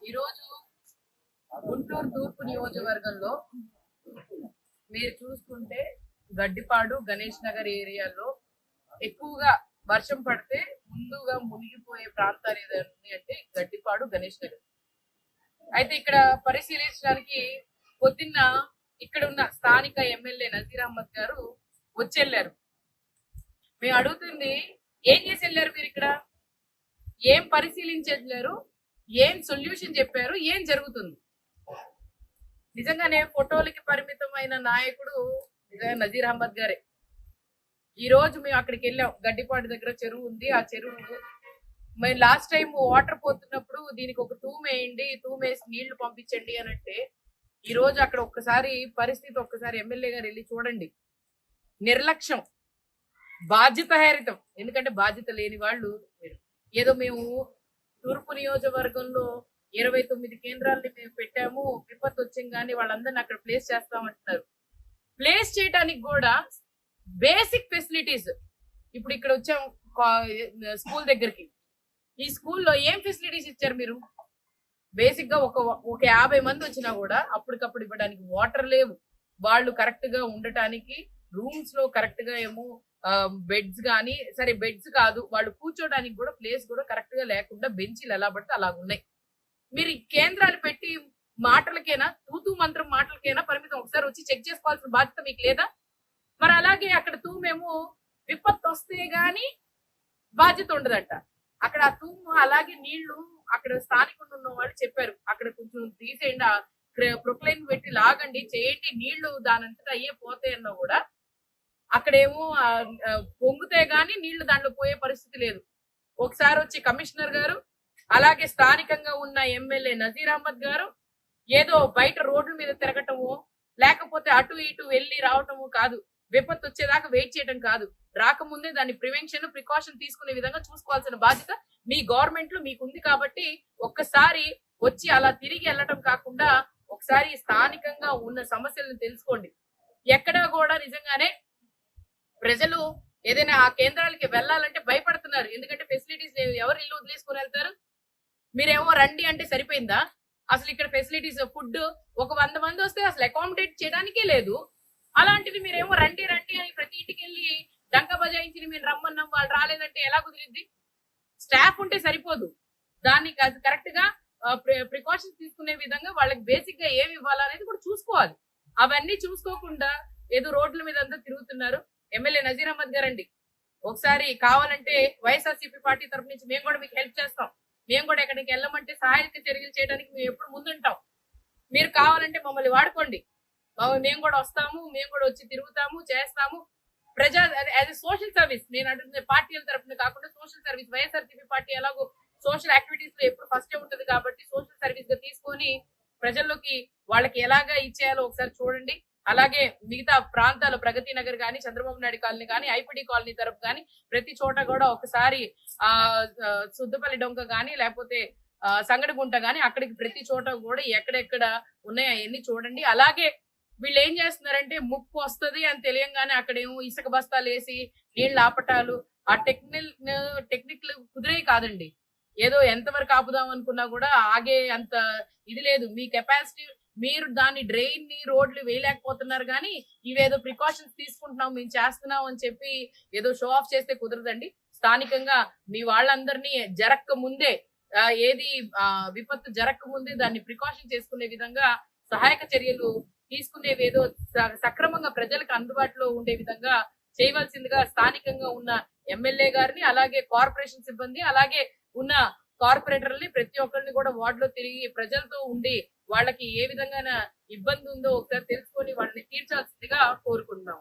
ఈరోజు గుంటూరు తూర్పు నియోజకవర్గంలో మీరు చూసుకుంటే గడ్డిపాడు గణేష్ నగర్ ఏరియాలో ఎక్కువగా వర్షం పడితే ముందుగా మునిగిపోయే ప్రాంతాలు ఏదైనా అంటే గడ్డిపాడు గణేష్ నగర్. అయితే ఇక్కడ పరిశీలించడానికి పొద్దున్న ఇక్కడ ఉన్న స్థానిక ఎమ్మెల్యే నజీర్ అహ్మద్ గారు వచ్చి వెళ్ళారు. మేము అడుగుతుంది, ఏం చేసి వెళ్ళారు మీరు? ఇక్కడ ఏం పరిశీలించి వెళ్ళారు? ఏం సొల్యూషన్ చెప్పారు? ఏం జరుగుతుంది? నిజంగానే ఫోటోలకి పరిమితమైన నాయకుడు నిజంగా నజీర్ అహ్మద్ గారే. ఈ రోజు మేము అక్కడికి వెళ్ళాం. గడ్డిపాడు దగ్గర చెరువు ఉంది. ఆ చెరువు మేము లాస్ట్ టైం వాటర్ పోతున్నప్పుడు దీనికి ఒక తూము వేయండి, తూము వేసి నీళ్లు పంపించండి అని అంటే, ఈ రోజు అక్కడ ఒక్కసారి పరిస్థితి ఒక్కసారి ఎమ్మెల్యే గారు వెళ్ళి చూడండి. నిర్లక్ష్యం, బాధ్యతాహరితం. ఎందుకంటే బాధ్యత లేని వాళ్ళు మీరు. ఏదో మేము తూర్పు నియోజకవర్గంలో 29 కేంద్రాలని మేము పెట్టాము, విపత్తు వచ్చింది కానీ వాళ్ళందరినీ అక్కడ ప్లేస్ చేస్తామంటున్నారు. ప్లేస్ చేయడానికి కూడా బేసిక్ ఫెసిలిటీస్. ఇప్పుడు ఇక్కడ వచ్చాం స్కూల్ దగ్గరికి. ఈ స్కూల్లో ఏం ఫెసిలిటీస్ ఇచ్చారు మీరు? బేసిక్ గా ఒక 50 మంది వచ్చినా కూడా అప్పటికప్పుడు ఇవ్వడానికి వాటర్ లేవు. వాళ్ళు కరెక్ట్ గా ఉండటానికి రూమ్స్ లో కరెక్ట్ గా ఏమో బెడ్స్ కానీ, సరే బెడ్స్ కాదు, వాళ్ళు కూర్చోడానికి కూడా ప్లేస్ కూడా కరెక్ట్ గా లేకుండా బెంచీలు ఎలా పడితే అలా ఉన్నాయి. మీరు కేంద్రాలు పెట్టి మాటలకేనా, తూతూ మంత్రం మాటలకేనా పరిమితం? ఒకసారి వచ్చి చెక్ చేసుకోవాల్సిన బాధ్యత మీకు లేదా? మరి అలాగే అక్కడ తూమేమో విపత్తు వస్తే గాని బాధ్యత ఉండదట. అక్కడ ఆ తూము అలాగే నీళ్లు అక్కడ స్థానికులు ఉన్న వాళ్ళు చెప్పారు, అక్కడ కొంచెం తీసేయండి, ప్రొక్లైన్ పెట్టి లాగండి, చేయండి, నీళ్లు దానంతటా అయ్యే పోతాయన్నా కూడా అక్కడేమో పొంగుతే గానీ నీళ్లు దాంట్లో పోయే పరిస్థితి లేదు. ఒకసారి వచ్చి కమిషనర్ గారు, అలాగే స్థానికంగా ఉన్న ఎమ్మెల్యే నజీర్ అహ్మద్ గారు ఏదో బయట రోడ్ల మీద తిరగటము, లేకపోతే అటు ఇటు వెళ్ళి రావటము కాదు, విపత్తు వచ్చేదాకా వెయిట్ చేయడం కాదు, రాకముందే దాన్ని ప్రికాషన్ తీసుకునే విధంగా చూసుకోవాల్సిన బాధ్యత మీ గవర్నమెంట్ లో మీకుంది. కాబట్టి ఒక్కసారి వచ్చి అలా తిరిగి వెళ్ళటం కాకుండా ఒకసారి స్థానికంగా ఉన్న సమస్యలను తెలుసుకోండి. ఎక్కడా కూడా నిజంగానే ప్రజలు ఏదైనా ఆ కేంద్రాలకి వెళ్ళాలంటే భయపడుతున్నారు. ఎందుకంటే ఫెసిలిటీస్ లేవు. ఎవరు ఇల్లు వదిలేసుకొని వెళ్తారు? మీరేమో రండి అంటే సరిపోయిందా? అసలు ఇక్కడ ఫెసిలిటీస్, ఫుడ్ ఒక 100 మంది వస్తే అసలు అకామిడేట్ చేయడానికే లేదు. అలాంటిది మీరేమో రండి రండి అని ప్రతి ఇంటికి వెళ్ళి డంక బజాయించి మేము రమ్మన్నాం, వాళ్ళు రాలేదంటే ఎలా కుదిరిద్ది? స్టాఫ్ ఉంటే సరిపోదు. దాన్ని కరెక్ట్ గా ప్రికాషన్స్ తీసుకునే విధంగా వాళ్ళకి బేసిక్ గా ఏమి ఇవ్వాలనేది కూడా చూసుకోవాలి. అవన్నీ చూసుకోకుండా ఏదో రోడ్ల మీద అంతా తిరుగుతున్నారు. ఎమ్మెల్యే నజీర్ అహ్మద్ గారండి, ఒకసారి కావాలంటే వైఎస్ఆర్సీపీ పార్టీ తరఫు నుంచి మేము కూడా మీకు హెల్ప్ చేస్తాం. మేము కూడా ఎక్కడికి వెళ్ళమంటే సహాయక చర్యలు చేయడానికి మేము ఎప్పుడు ముందుంటాం. మీరు కావాలంటే మమ్మల్ని వాడుకోండి, మేము కూడా వస్తాము, మేము కూడా వచ్చి తిరుగుతాము, చేస్తాము. ప్రజా యాజ్ ఎ సోషల్ సర్వీస్, నేను అంటుంది పార్టీల తరఫున కాకుండా సోషల్ సర్వీస్. వైఎస్ఆర్సీపీ పార్టీ ఎలాగో సోషల్ యాక్టివిటీస్ లో ఎప్పుడు ఫస్ట్ ఉంటుంది కాబట్టి సోషల్ సర్వీస్ గా తీసుకొని ప్రజల్లోకి వాళ్ళకి ఎలాగా ఇచ్చేయాలో ఒకసారి చూడండి. అలాగే మిగతా ప్రాంతాలు, ప్రగతి నగర్ కానీ, చంద్రబాబు నాయుడు కాలనీ కానీ, ఐపీడీ కాలనీ తరఫు కానీ ప్రతి చోట కూడా ఒకసారి సుద్దపల్లి డొంక కానీ, లేకపోతే సంగడిగుంట కానీ, అక్కడికి ప్రతి చోట కూడా ఎక్కడెక్కడ ఉన్నాయో అవన్నీ చూడండి. అలాగే వీళ్ళు ఏం చేస్తున్నారంటే ముప్పు వస్తుంది అని తెలియంగానే అక్కడేమో ఇసుక బస్తాలు వేసి నీళ్ళు ఆపటాలు, ఆ టెక్నిక్ కుదిరే కాదండి. ఏదో ఎంతవరకు ఆపుదాం అనుకున్నా కూడా ఆగే అంత ఇది లేదు. మీ కెపాసిటీ, మీరు దాన్ని డ్రైన్ ని రోడ్లు వేయలేకపోతున్నారు. కానీ ఇవేదో ప్రికాషన్స్ తీసుకుంటున్నాం, మేము చేస్తున్నాం అని చెప్పి ఏదో షో ఆఫ్ చేస్తే కుదరదండి. స్థానికంగా మీ వాళ్ళందరినీ జరక్క ముందే, ఏది విపత్తు జరక్క ముందే దాన్ని ప్రికాషన్ చేసుకునే విధంగా సహాయక చర్యలు తీసుకునేవేదో సక్రమంగా ప్రజలకు అందుబాటులో ఉండే విధంగా చేయవలసిందిగా స్థానికంగా ఉన్న ఎమ్మెల్యే గారిని, అలాగే కార్పొరేషన్ సిబ్బంది, అలాగే ఉన్న కార్పొరేటర్ని ప్రతి ఒక్కరిని కూడా వార్డులో తిరిగి ప్రజలతో ఉండి వాళ్ళకి ఏ విధంగా ఇబ్బంది ఉందో ఒకసారి తెలుసుకొని వాళ్ళని తీర్చాల్సిందిగా కోరుకుంటున్నాం.